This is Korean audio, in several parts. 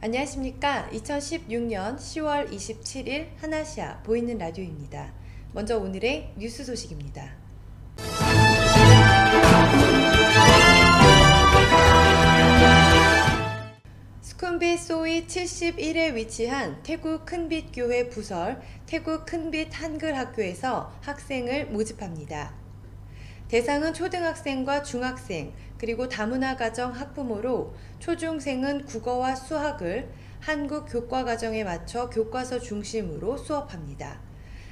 안녕하십니까. 2016년 10월 27일 하나시아 보이는 라디오입니다. 먼저 오늘의 뉴스 소식입니다. 스쿰빗 소위 71에 위치한 태국 큰빛교회 부설 태국 큰빛 한글학교에서 학생을 모집합니다. 대상은 초등학생과 중학생, 그리고 다문화가정 학부모로 초중생은 국어와 수학을 한국 교과과정에 맞춰 교과서 중심으로 수업합니다.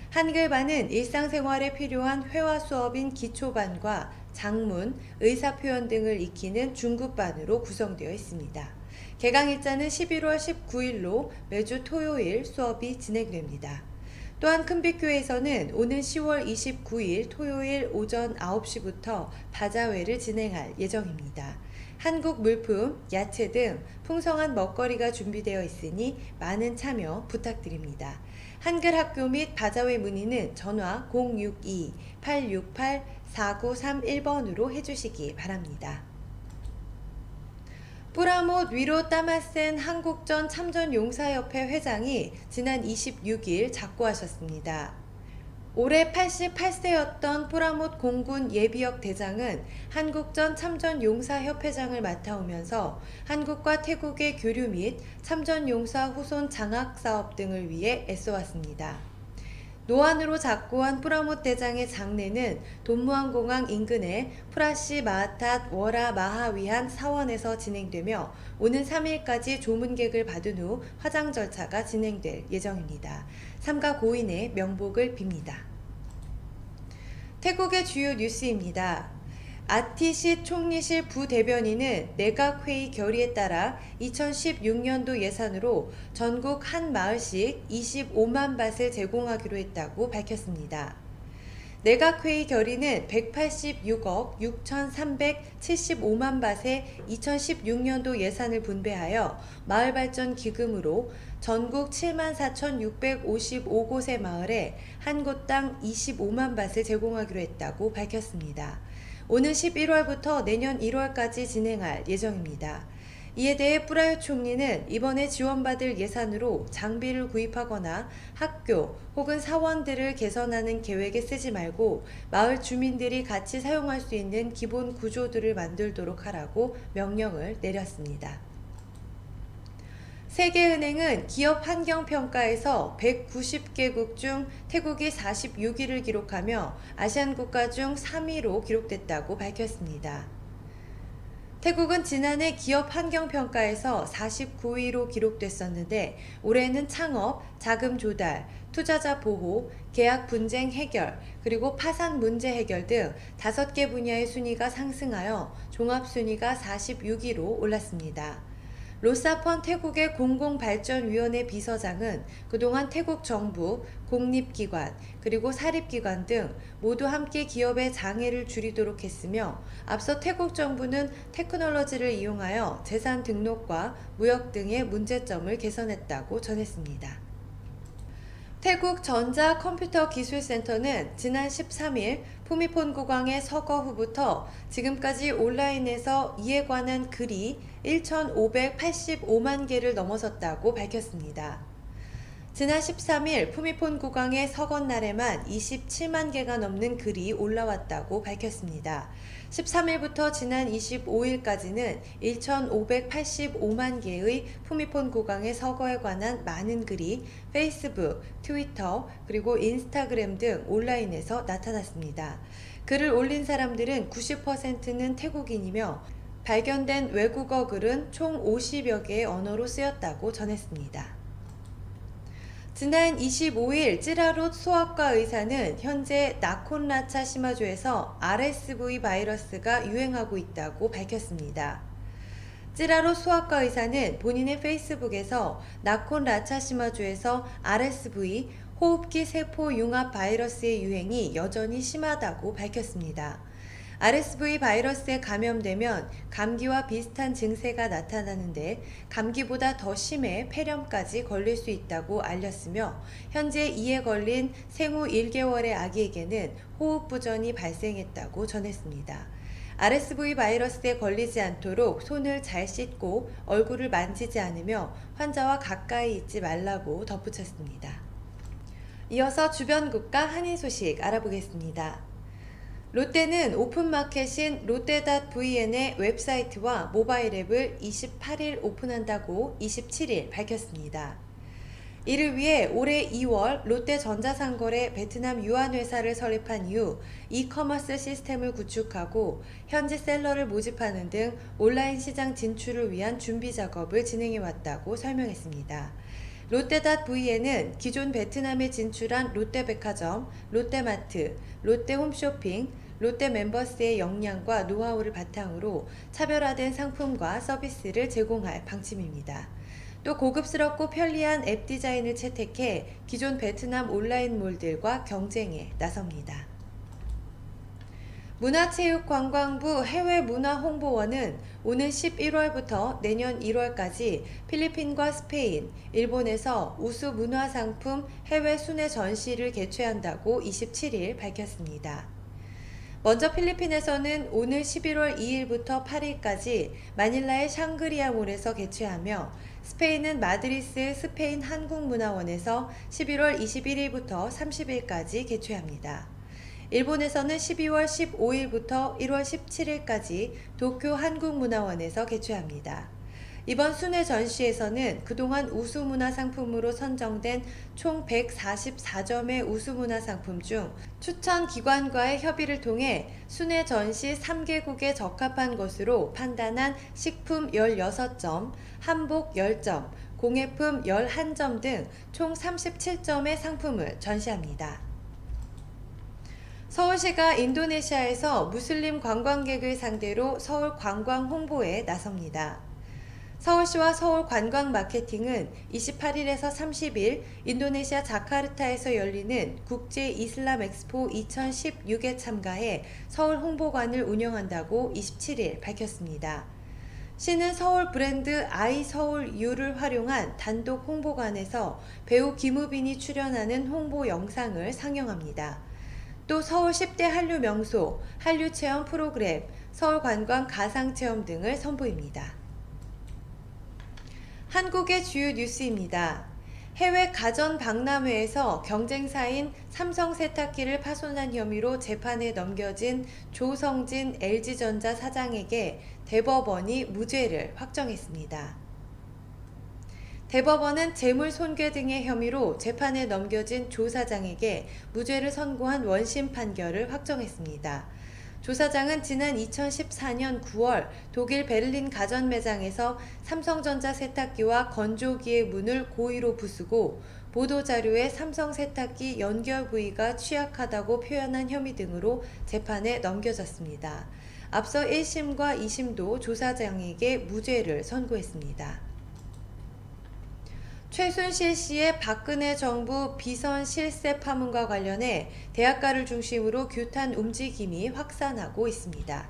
한글반은 일상생활에 필요한 회화 수업인 기초반과 장문, 의사표현 등을 익히는 중급반으로 구성되어 있습니다. 개강 일자는 11월 19일로 매주 토요일 수업이 진행됩니다. 또한 큰빛교회에서는 오는 10월 29일 토요일 오전 9시부터 바자회를 진행할 예정입니다. 한국 물품, 야채 등 풍성한 먹거리가 준비되어 있으니 많은 참여 부탁드립니다. 한글학교 및 바자회 문의는 전화 062-868-4931번으로 해주시기 바랍니다. 뿌라못 위로 따마센 한국전 참전용사협회 회장이 지난 26일 작고하셨습니다. 올해 88세였던 뿌라못 공군 예비역 대장은 한국전 참전용사협회장을 맡아오면서 한국과 태국의 교류 및 참전용사 후손 장학사업 등을 위해 애써왔습니다. 노안으로 작고한 뿌라못 대장의 장례는 돈무안공항 인근의 프라시 마하탓 워라 마하위한 사원에서 진행되며 오는 3일까지 조문객을 받은 후 화장 절차가 진행될 예정입니다. 삼가 고인의 명복을 빕니다. 태국의 주요 뉴스입니다. 아티시 총리실 부대변인은 내각회의 결의에 따라 2016년도 예산으로 전국 한 마을씩 25만 밭을 제공하기로 했다고 밝혔습니다. 내각회의 결의는 186억 6,375만 밭의 2016년도 예산을 분배하여 마을발전기금으로 전국 74,655곳의 마을에 한 곳당 25만 밭을 제공하기로 했다고 밝혔습니다. 오는 11월부터 내년 1월까지 진행할 예정입니다. 이에 대해 뿌라요 총리는 이번에 지원받을 예산으로 장비를 구입하거나 학교 혹은 사원들을 개선하는 계획에 쓰지 말고 마을 주민들이 같이 사용할 수 있는 기본 구조들을 만들도록 하라고 명령을 내렸습니다. 세계은행은 기업 환경평가에서 190개국 중 태국이 46위를 기록하며 아시안 국가 중 3위로 기록됐다고 밝혔습니다. 태국은 지난해 기업 환경평가에서 49위로 기록됐었는데 올해는 창업, 자금 조달, 투자자 보호, 계약 분쟁 해결, 그리고 파산 문제 해결 등 5개 분야의 순위가 상승하여 종합순위가 46위로 올랐습니다. 로사펀 태국의 공공발전위원회 비서장은 그동안 태국 정부, 공립기관, 그리고 사립기관 등 모두 함께 기업의 장애를 줄이도록 했으며 앞서 태국 정부는 테크놀로지를 이용하여 재산 등록과 무역 등의 문제점을 개선했다고 전했습니다. 태국 전자컴퓨터기술센터는 지난 13일 푸미폰 국왕의 서거 후부터 지금까지 온라인에서 이에 관한 글이 1,585만 개를 넘어섰다고 밝혔습니다. 지난 13일 푸미폰 국왕의 서건날에만 27만 개가 넘는 글이 올라왔다고 밝혔습니다. 13일부터 지난 25일까지는 1,585만 개의 푸미폰 국왕의 서거에 관한 많은 글이 페이스북, 트위터, 그리고 인스타그램 등 온라인에서 나타났습니다. 글을 올린 사람들은 90%는 태국인이며 발견된 외국어 글은 총 50여 개의 언어로 쓰였다고 전했습니다. 지난 25일 찌라롯 소아과 의사는 현재 나콘라차 시마주에서 RSV 바이러스가 유행하고 있다고 밝혔습니다. 찌라롯 소아과 의사는 본인의 페이스북에서 나콘라차 시마주에서 RSV 호흡기 세포 융합 바이러스의 유행이 여전히 심하다고 밝혔습니다. RSV 바이러스에 감염되면 감기와 비슷한 증세가 나타나는데 감기보다 더 심해 폐렴까지 걸릴 수 있다고 알렸으며 현재 이에 걸린 생후 1개월의 아기에게는 호흡부전이 발생했다고 전했습니다. RSV 바이러스에 걸리지 않도록 손을 잘 씻고 얼굴을 만지지 않으며 환자와 가까이 있지 말라고 덧붙였습니다. 이어서 주변 국가 한인 소식 알아보겠습니다. 롯데는 오픈마켓인 롯데.vn의 웹사이트와 모바일 앱을 28일 오픈한다고 27일 밝혔습니다. 이를 위해 올해 2월 롯데전자상거래 베트남 유한회사를 설립한 이후 이커머스 시스템을 구축하고 현지 셀러를 모집하는 등 온라인 시장 진출을 위한 준비 작업을 진행해 왔다고 설명했습니다. 롯데.vn은 기존 베트남에 진출한 롯데백화점, 롯데마트, 롯데홈쇼핑, 롯데멤버스의 역량과 노하우를 바탕으로 차별화된 상품과 서비스를 제공할 방침입니다. 또 고급스럽고 편리한 앱 디자인을 채택해 기존 베트남 온라인몰들과 경쟁에 나섭니다. 문화체육관광부 해외문화홍보원은 오는 11월부터 내년 1월까지 필리핀과 스페인, 일본에서 우수 문화상품 해외 순회 전시를 개최한다고 27일 밝혔습니다. 먼저 필리핀에서는 오늘 11월 2일부터 8일까지 마닐라의 샹그리아몰에서 개최하며 스페인은 마드리스 스페인 한국문화원에서 11월 21일부터 30일까지 개최합니다. 일본에서는 12월 15일부터 1월 17일까지 도쿄 한국문화원에서 개최합니다. 이번 순회 전시에서는 그동안 우수문화상품으로 선정된 총 144점의 우수문화상품 중 추천 기관과의 협의를 통해 순회 전시 3개국에 적합한 것으로 판단한 식품 16점, 한복 10점, 공예품 11점 등 총 37점의 상품을 전시합니다. 서울시가 인도네시아에서 무슬림 관광객을 상대로 서울 관광 홍보에 나섭니다. 서울시와 서울관광마케팅은 28일에서 30일 인도네시아 자카르타에서 열리는 국제 이슬람 엑스포 2016에 참가해 서울 홍보관을 운영한다고 27일 밝혔습니다. 시는 서울 브랜드 아이서울유를 활용한 단독 홍보관에서 배우 김우빈이 출연하는 홍보 영상을 상영합니다. 또 서울 10대 한류 명소, 한류 체험 프로그램, 서울 관광 가상 체험 등을 선보입니다. 한국의 주요 뉴스입니다. 해외 가전 박람회에서 경쟁사인 삼성 세탁기를 파손한 혐의로 재판에 넘겨진 조성진 LG전자 사장에게 대법원이 무죄를 확정했습니다. 대법원은 재물 손괴 등의 혐의로 재판에 넘겨진 조 사장에게 무죄를 선고한 원심 판결을 확정했습니다. 조 사장은 지난 2014년 9월 독일 베를린 가전 매장에서 삼성전자 세탁기와 건조기의 문을 고의로 부수고 보도자료에 삼성 세탁기 연결 부위가 취약하다고 표현한 혐의 등으로 재판에 넘겨졌습니다. 앞서 1심과 2심도 조 사장에게 무죄를 선고했습니다. 최순실 씨의 박근혜 정부 비선 실세 파문과 관련해 대학가를 중심으로 규탄 움직임이 확산하고 있습니다.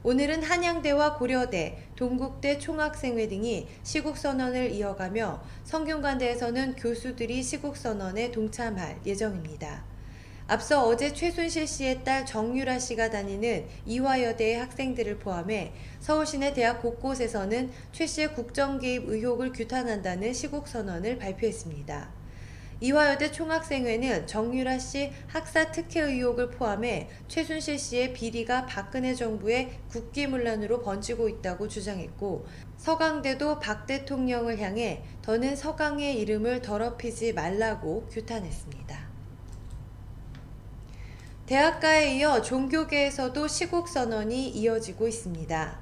오늘은 한양대와 고려대, 동국대 총학생회 등이 시국선언을 이어가며 성균관대에서는 교수들이 시국선언에 동참할 예정입니다. 앞서 어제 최순실 씨의 딸 정유라 씨가 다니는 이화여대의 학생들을 포함해 서울시내 대학 곳곳에서는 최 씨의 국정 개입 의혹을 규탄한다는 시국선언을 발표했습니다. 이화여대 총학생회는 정유라 씨 학사 특혜 의혹을 포함해 최순실 씨의 비리가 박근혜 정부의 국기문란으로 번지고 있다고 주장했고, 서강대도 박 대통령을 향해 더는 서강의 이름을 더럽히지 말라고 규탄했습니다. 대학가에 이어 종교계에서도 시국선언이 이어지고 있습니다.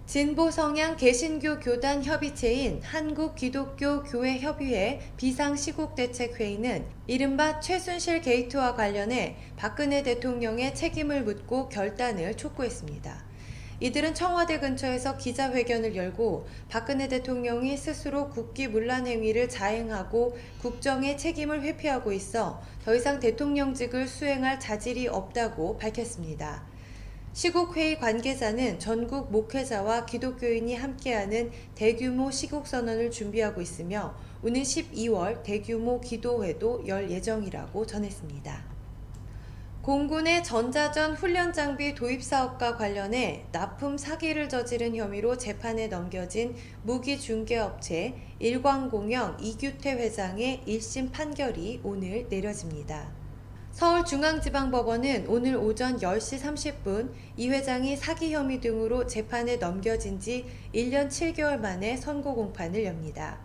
진보 성향 개신교 교단 협의체인 한국기독교교회협의회 비상시국대책회의는 이른바 최순실 게이트와 관련해 박근혜 대통령의 책임을 묻고 결단을 촉구했습니다. 이들은 청와대 근처에서 기자회견을 열고 박근혜 대통령이 스스로 국기문란 행위를 자행하고 국정의 책임을 회피하고 있어 더 이상 대통령직을 수행할 자질이 없다고 밝혔습니다. 시국회의 관계자는 전국 목회자와 기독교인이 함께하는 대규모 시국선언을 준비하고 있으며 오는 12월 대규모 기도회도 열 예정이라고 전했습니다. 공군의 전자전 훈련 장비 도입 사업과 관련해 납품 사기를 저지른 혐의로 재판에 넘겨진 무기 중개업체 일광공영 이규태 회장의 1심 판결이 오늘 내려집니다. 서울중앙지방법원은 오늘 오전 10시 30분 이 회장이 사기 혐의 등으로 재판에 넘겨진 지 1년 7개월 만에 선고 공판을 엽니다.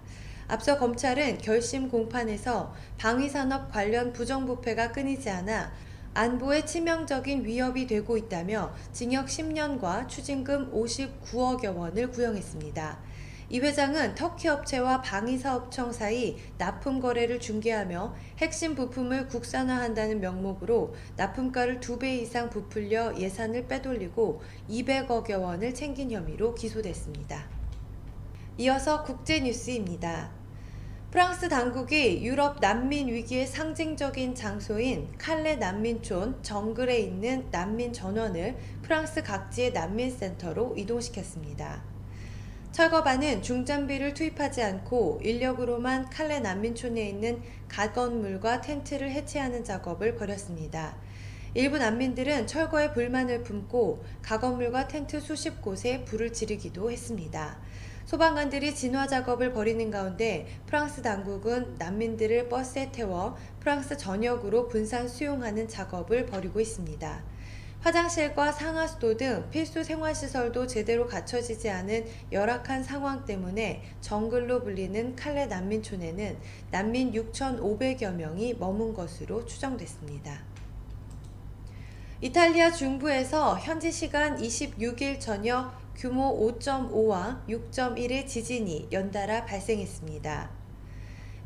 앞서 검찰은 결심 공판에서 방위산업 관련 부정부패가 끊이지 않아 안보에 치명적인 위협이 되고 있다며 징역 10년과 추징금 59억여 원을 구형했습니다. 이 회장은 터키 업체와 방위사업청 사이 납품 거래를 중개하며 핵심 부품을 국산화한다는 명목으로 납품가를 2배 이상 부풀려 예산을 빼돌리고 200억여 원을 챙긴 혐의로 기소됐습니다. 이어서 국제뉴스입니다. 프랑스 당국이 유럽 난민 위기의 상징적인 장소인 칼레 난민촌 정글에 있는 난민 전원을 프랑스 각지의 난민센터로 이동시켰습니다. 철거반은 중장비를 투입하지 않고 인력으로만 칼레 난민촌에 있는 가건물과 텐트를 해체하는 작업을 벌였습니다. 일부 난민들은 철거에 불만을 품고 가건물과 텐트 수십 곳에 불을 지르기도 했습니다. 소방관들이 진화 작업을 벌이는 가운데 프랑스 당국은 난민들을 버스에 태워 프랑스 전역으로 분산 수용하는 작업을 벌이고 있습니다. 화장실과 상하수도 등 필수 생활시설도 제대로 갖춰지지 않은 열악한 상황 때문에 정글로 불리는 칼레 난민촌에는 난민 6,500여 명이 머문 것으로 추정됐습니다. 이탈리아 중부에서 현지 시간 26일 저녁 규모 5.5와 6.1의 지진이 연달아 발생했습니다.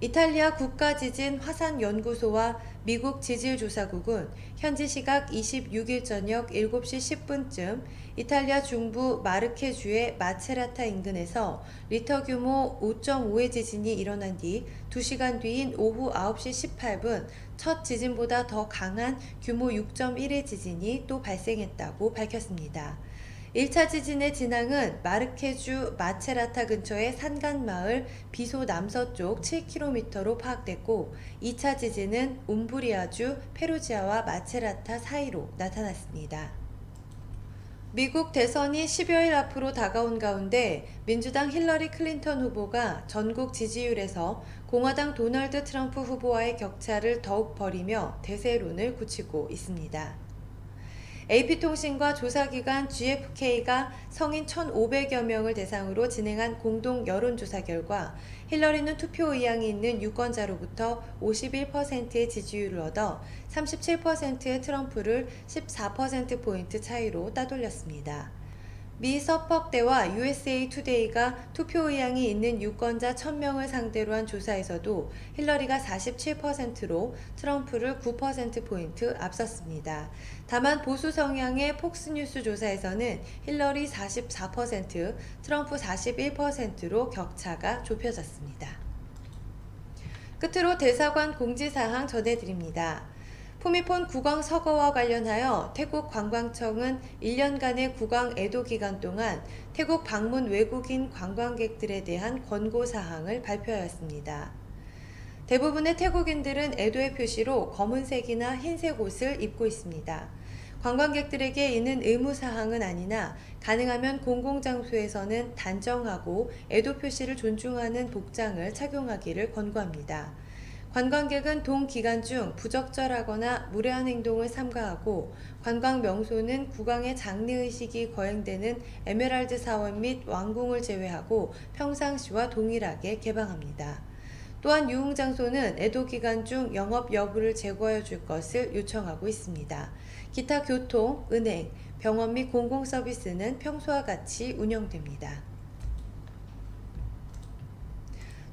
이탈리아 국가지진화산연구소와 미국 지질조사국은 현지 시각 26일 저녁 7시 10분쯤 이탈리아 중부 마르케주의 마체라타 인근에서 리터 규모 5.5의 지진이 일어난 뒤 2시간 뒤인 오후 9시 18분 첫 지진보다 더 강한 규모 6.1의 지진이 또 발생했다고 밝혔습니다. 1차 지진의 진앙은 마르케주 마체라타 근처의 산간마을 비소 남서쪽 7km로 파악됐고 2차 지진은 움브리아주 페루지아와 마체라타 사이로 나타났습니다. 미국 대선이 10여일 앞으로 다가온 가운데 민주당 힐러리 클린턴 후보가 전국 지지율에서 공화당 도널드 트럼프 후보와의 격차를 더욱 벌이며 대세론을 굳히고 있습니다. AP통신과 조사기관 GfK가 성인 1,500여 명을 대상으로 진행한 공동 여론조사 결과 힐러리는 투표 의향이 있는 유권자로부터 51%의 지지율을 얻어 37%의 트럼프를 14%포인트 차이로 따돌렸습니다. 미 서퍽대와 USA 투데이가 투표 의향이 있는 유권자 1,000명을 상대로 한 조사에서도 힐러리가 47%로 트럼프를 9%포인트 앞섰습니다. 다만 보수 성향의 폭스뉴스 조사에서는 힐러리 44%, 트럼프 41%로 격차가 좁혀졌습니다. 끝으로 대사관 공지사항 전해드립니다. 푸미폰 국왕 서거와 관련하여 태국 관광청은 1년간의 국왕 애도 기간 동안 태국 방문 외국인 관광객들에 대한 권고사항을 발표하였습니다. 대부분의 태국인들은 애도의 표시로 검은색이나 흰색 옷을 입고 있습니다. 관광객들에게 이는 의무사항은 아니나 가능하면 공공장소에서는 단정하고 애도 표시를 존중하는 복장을 착용하기를 권고합니다. 관광객은 동 기간 중 부적절하거나 무례한 행동을 삼가하고 관광 명소는 국왕의 장례의식이 거행되는 에메랄드 사원 및 왕궁을 제외하고 평상시와 동일하게 개방합니다. 또한 유흥장소는 애도 기간 중 영업 여부를 제고하여 줄 것을 요청하고 있습니다. 기타 교통, 은행, 병원 및 공공서비스는 평소와 같이 운영됩니다.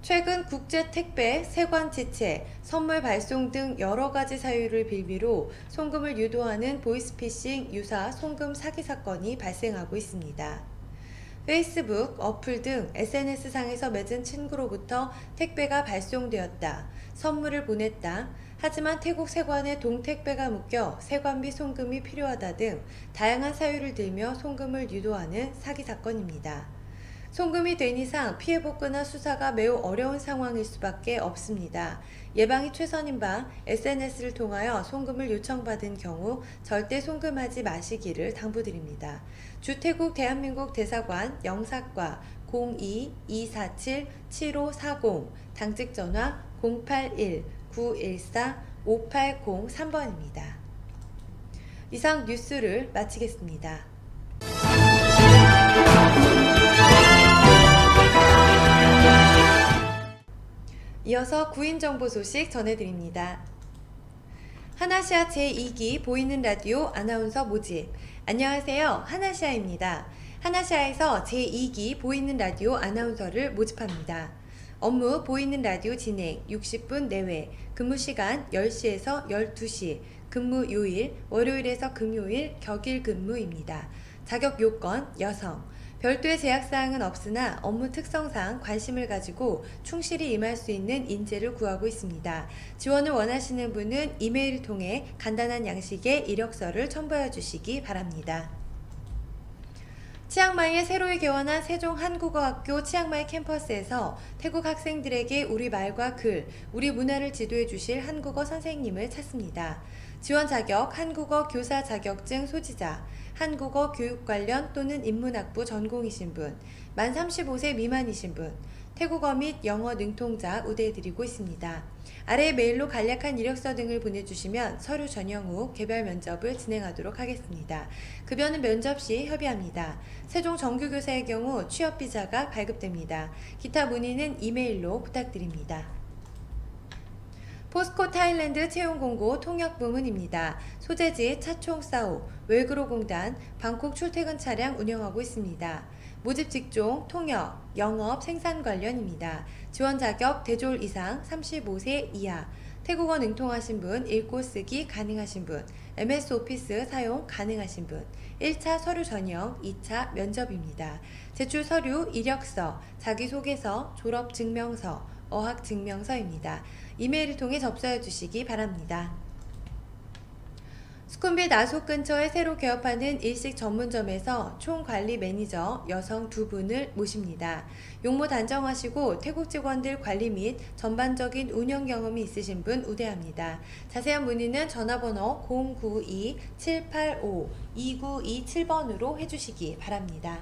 최근 국제택배, 세관지체, 선물 발송 등 여러가지 사유를 빌미로 송금을 유도하는 보이스피싱 유사 송금 사기 사건이 발생하고 있습니다. 페이스북, 어플 등 SNS상에서 맺은 친구로부터 택배가 발송되었다, 선물을 보냈다, 하지만 태국 세관에 동택배가 묶여 세관비 송금이 필요하다 등 다양한 사유를 들며 송금을 유도하는 사기 사건입니다. 송금이 된 이상 피해 복구나 수사가 매우 어려운 상황일 수밖에 없습니다. 예방이 최선인 바 SNS를 통하여 송금을 요청받은 경우 절대 송금하지 마시기를 당부드립니다. 주태국 대한민국 대사관 영사과 02-247-7540 당직 전화 081-914-5803번입니다. 이상 뉴스를 마치겠습니다. 이어서 구인 정보 소식 전해드립니다. 하나시아 제2기 보이는 라디오 아나운서 모집. 안녕하세요. 하나시아입니다. 하나시아에서 제2기 보이는 라디오 아나운서를 모집합니다. 업무 보이는 라디오 진행 60분 내외, 근무 시간 10시에서 12시, 근무 요일 월요일에서 금요일 격일 근무입니다. 자격 요건 여성. 별도의 제약사항은 없으나 업무 특성상 관심을 가지고 충실히 임할 수 있는 인재를 구하고 있습니다. 지원을 원하시는 분은 이메일을 통해 간단한 양식의 이력서를 첨부해 주시기 바랍니다. 치앙마이에 새로이 개원한 세종한국어학교 치앙마이 캠퍼스에서 태국 학생들에게 우리말과 글, 우리 문화를 지도해 주실 한국어 선생님을 찾습니다. 지원 자격 한국어 교사 자격증 소지자, 한국어 교육 관련 또는 인문학부 전공이신 분, 만 35세 미만이신 분, 태국어 및 영어 능통자 우대해드리고 있습니다. 아래 메일로 간략한 이력서 등을 보내주시면 서류 전형 후 개별 면접을 진행하도록 하겠습니다. 급여는 면접 시 협의합니다. 세종 정규교사의 경우 취업비자가 발급됩니다. 기타 문의는 이메일로 부탁드립니다. 포스코 타일랜드 채용공고 통역부문입니다. 소재지 차총사오, 웰그로공단, 방콕 출퇴근 차량 운영하고 있습니다. 모집 직종 통역, 영업, 생산 관련입니다. 지원 자격 대졸 이상 35세 이하, 태국어 능통하신 분, 읽고 쓰기 가능하신 분, MS 오피스 사용 가능하신 분, 1차 서류 전형, 2차 면접입니다. 제출 서류, 이력서, 자기소개서, 졸업증명서, 어학증명서입니다. 이메일을 통해 접수해 주시기 바랍니다. 수쿰빗 나속 근처에 새로 개업하는 일식 전문점에서 총관리 매니저 여성 2분을 모십니다. 용모 단정하시고 태국 직원들 관리 및 전반적인 운영 경험이 있으신 분 우대합니다. 자세한 문의는 전화번호 092-785-2927번으로 해주시기 바랍니다.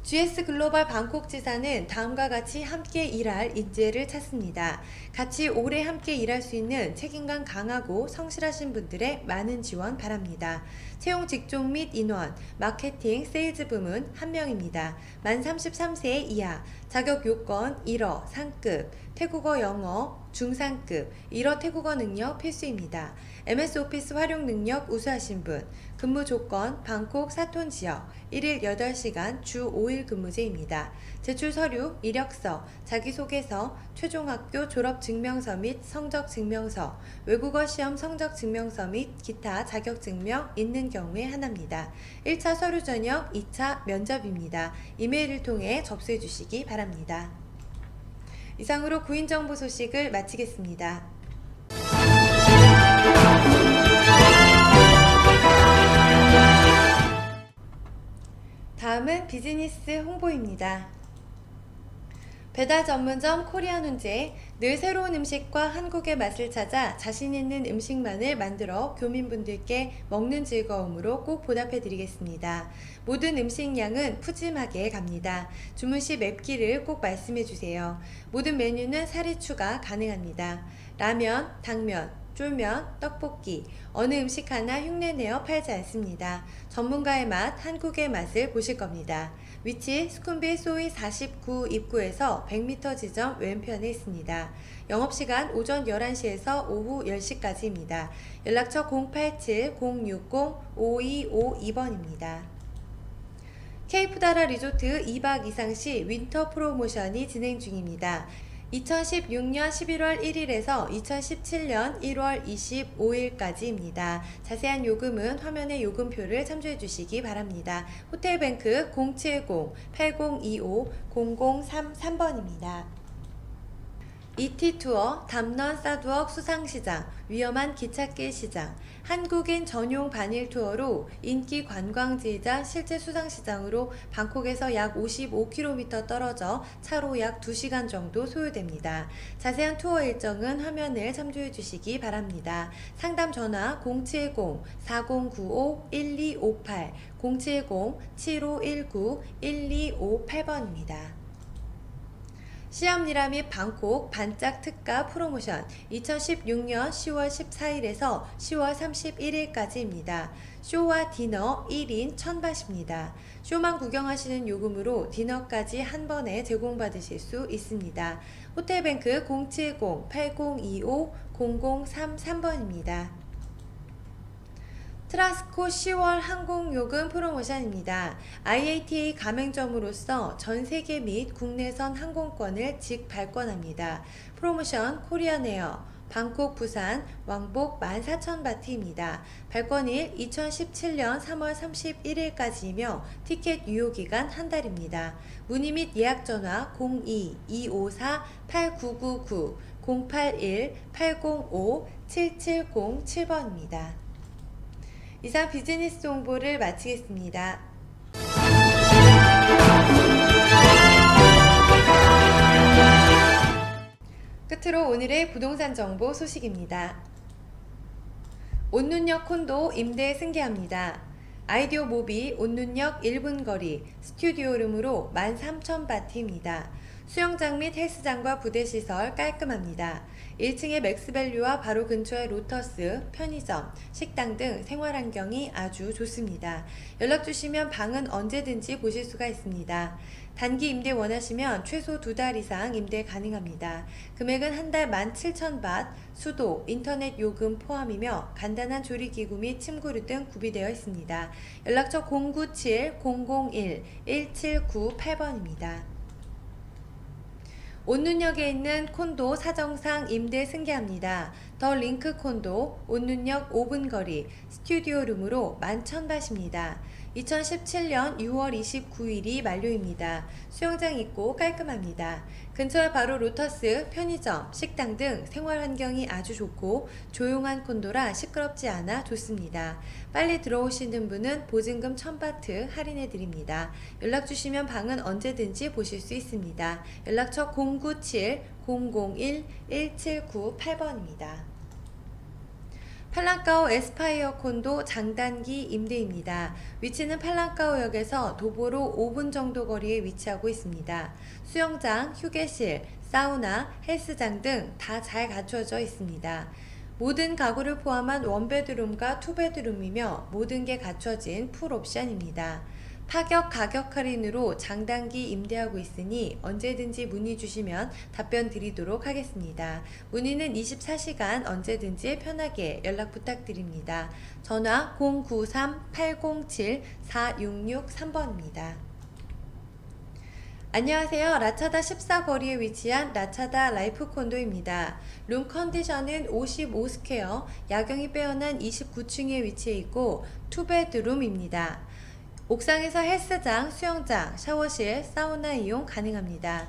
GS 글로벌 방콕 지사는 다음과 같이 함께 일할 인재를 찾습니다. 같이 오래 함께 일할 수 있는 책임감 강하고 성실하신 분들의 많은 지원 바랍니다. 채용 직종 및 인원, 마케팅, 세일즈 부문 1명입니다. 만 33세 이하, 자격 요건 1어 상급, 태국어 영어 중상급, 1어 태국어 능력 필수입니다. MS 오피스 활용 능력 우수하신 분, 근무 조건 방콕 사톤 지역, 1일 8시간 주 5일 근무제입니다. 제출 서류, 이력서, 자기소개서, 최종학교 졸업증명서 및 성적증명서, 외국어 시험 성적증명서 및 기타 자격증명 있는 경우에 하나입니다. 1차 서류 전형, 2차 면접입니다. 이메일을 통해 접수해 주시기 바랍니다. 이상으로 구인정보 소식을 마치겠습니다. 다음은 비즈니스 홍보입니다. 배달 전문점 코리아눈제, 늘 새로운 음식과 한국의 맛을 찾아 자신 있는 음식만을 만들어 교민분들께 먹는 즐거움으로 꼭 보답해 드리겠습니다. 모든 음식 양은 푸짐하게 갑니다. 주문 시 맵기를 꼭 말씀해 주세요. 모든 메뉴는 사리 추가 가능합니다. 라면, 당면, 쫄면, 떡볶이, 어느 음식 하나 흉내내어 팔지 않습니다. 전문가의 맛, 한국의 맛을 보실 겁니다. 위치 수쿰빗 소이 49 입구에서 100m 지점 왼편에 있습니다. 영업시간 오전 11시에서 오후 10시까지입니다. 연락처 087-060-5252번입니다. 케이프다라 리조트 2박 이상 시 윈터 프로모션이 진행 중입니다. 2016년 11월 1일에서 2017년 1월 25일까지입니다. 자세한 요금은 화면의 요금표를 참조해 주시기 바랍니다. 호텔뱅크 070-8025-0033번입니다. ET 투어, 담넌 사두억 수상시장, 위험한 기찻길 시장, 한국인 전용 반일 투어로 인기 관광지이자 실제 수상시장으로 방콕에서 약 55km 떨어져 차로 약 2시간 정도 소요됩니다. 자세한 투어 일정은 화면을 참조해 주시기 바랍니다. 상담 전화 070-4095-1258, 070-7519-1258번입니다. 시암리라 및 방콕 반짝 특가 프로모션 2016년 10월 14일에서 10월 31일까지입니다. 쇼와 디너 1인 1000바트입니다. 쇼만 구경하시는 요금으로 디너까지 한 번에 제공받으실 수 있습니다. 호텔뱅크 070-8025-0033번입니다. 트라스코 10월 항공요금 프로모션입니다. IATA 가맹점으로서 전세계 및 국내선 항공권을 직발권합니다. 프로모션 코리안에어 방콕 부산 왕복 14,000바트입니다. 발권일 2017년 3월 31일까지이며 티켓 유효기간 한 달입니다. 문의 및 예약 전화 02-254-8999, 081-805-7707번입니다. 이상 비즈니스 홍보를 마치겠습니다. 끝으로 오늘의 부동산 정보 소식입니다. 온눈역 콘도 임대 승계합니다. 아이디어 모비 온눈역 1분 거리 스튜디오룸으로 13,000바트입니다. 수영장 및 헬스장과 부대시설 깔끔합니다. 1층의 맥스밸류와 바로 근처의 로터스, 편의점, 식당 등 생활환경이 아주 좋습니다. 연락주시면 방은 언제든지 보실 수가 있습니다. 단기 임대 원하시면 최소 2달 이상 임대 가능합니다. 금액은 한 달 17,000바트, 수도, 인터넷 요금 포함이며 간단한 조리기구 및 침구류 등 구비되어 있습니다. 연락처 097-001-1798번입니다. 온눈역에 있는 콘도 사정상 임대 승계합니다. 더 링크 콘도 온눈역 5분 거리 스튜디오룸으로 11,000바트입니다. 2017년 6월 29일이 만료입니다. 수영장 있고 깔끔합니다. 근처에 바로 로터스, 편의점, 식당 등 생활환경이 아주 좋고 조용한 콘도라 시끄럽지 않아 좋습니다. 빨리 들어오시는 분은 보증금 1000바트 할인해드립니다. 연락주시면 방은 언제든지 보실 수 있습니다. 연락처 097-001-1798번입니다. 팔랑까오 에스파이어 콘도 장단기 임대입니다. 위치는 팔랑까오역에서 도보로 5분 정도 거리에 위치하고 있습니다. 수영장, 휴게실, 사우나, 헬스장 등 다 잘 갖춰져 있습니다. 모든 가구를 포함한 원베드룸과 투베드룸이며 모든 게 갖춰진 풀옵션입니다. 파격 가격 할인으로 장단기 임대하고 있으니 언제든지 문의 주시면 답변 드리도록 하겠습니다. 문의는 24시간 언제든지 편하게 연락 부탁드립니다. 전화 093-807-4663번입니다. 안녕하세요. 라차다 14거리에 위치한 라차다 라이프 콘도입니다. 룸 컨디션은 55스퀘어, 야경이 빼어난 29층에 위치해 있고 투베드룸입니다. 옥상에서 헬스장, 수영장, 샤워실, 사우나 이용 가능합니다.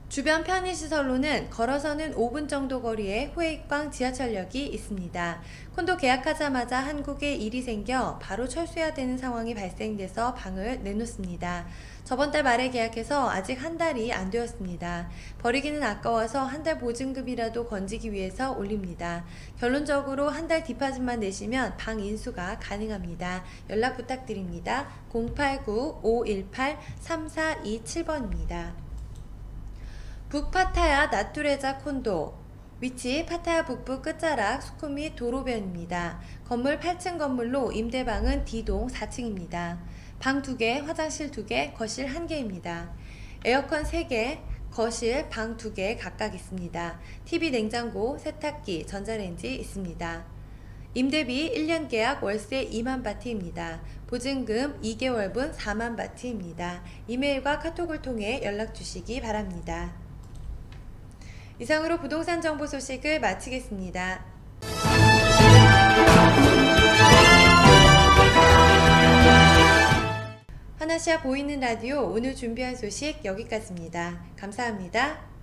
주변 편의시설로는 걸어서는 5분 정도 거리에 후에이광 지하철역이 있습니다. 콘도 계약하자마자 한국에 일이 생겨 바로 철수해야 되는 상황이 발생돼서 방을 내놓습니다. 저번 달 말에 계약해서 아직 한 달이 안 되었습니다. 버리기는 아까워서 한 달 보증금이라도 건지기 위해서 올립니다. 결론적으로 한 달 디파짓만 내시면 방 인수가 가능합니다. 연락 부탁드립니다. 089-518-3427번입니다. 북파타야 나투레자 콘도 위치 파타야 북부 끝자락 수쿠미 도로변입니다. 건물 8층 건물로 임대방은 D동 4층입니다. 방 2개, 화장실 2개, 거실 1개입니다. 에어컨 3개, 거실, 방 2개 각각 있습니다. TV, 냉장고, 세탁기, 전자레인지 있습니다. 임대비 1년 계약 월세 20,000바트입니다. 보증금 2개월분 40,000바트입니다. 이메일과 카톡을 통해 연락 주시기 바랍니다. 이상으로 부동산 정보 소식을 마치겠습니다. 하나시아 보이는 라디오 오늘 준비한 소식 여기까지입니다. 감사합니다.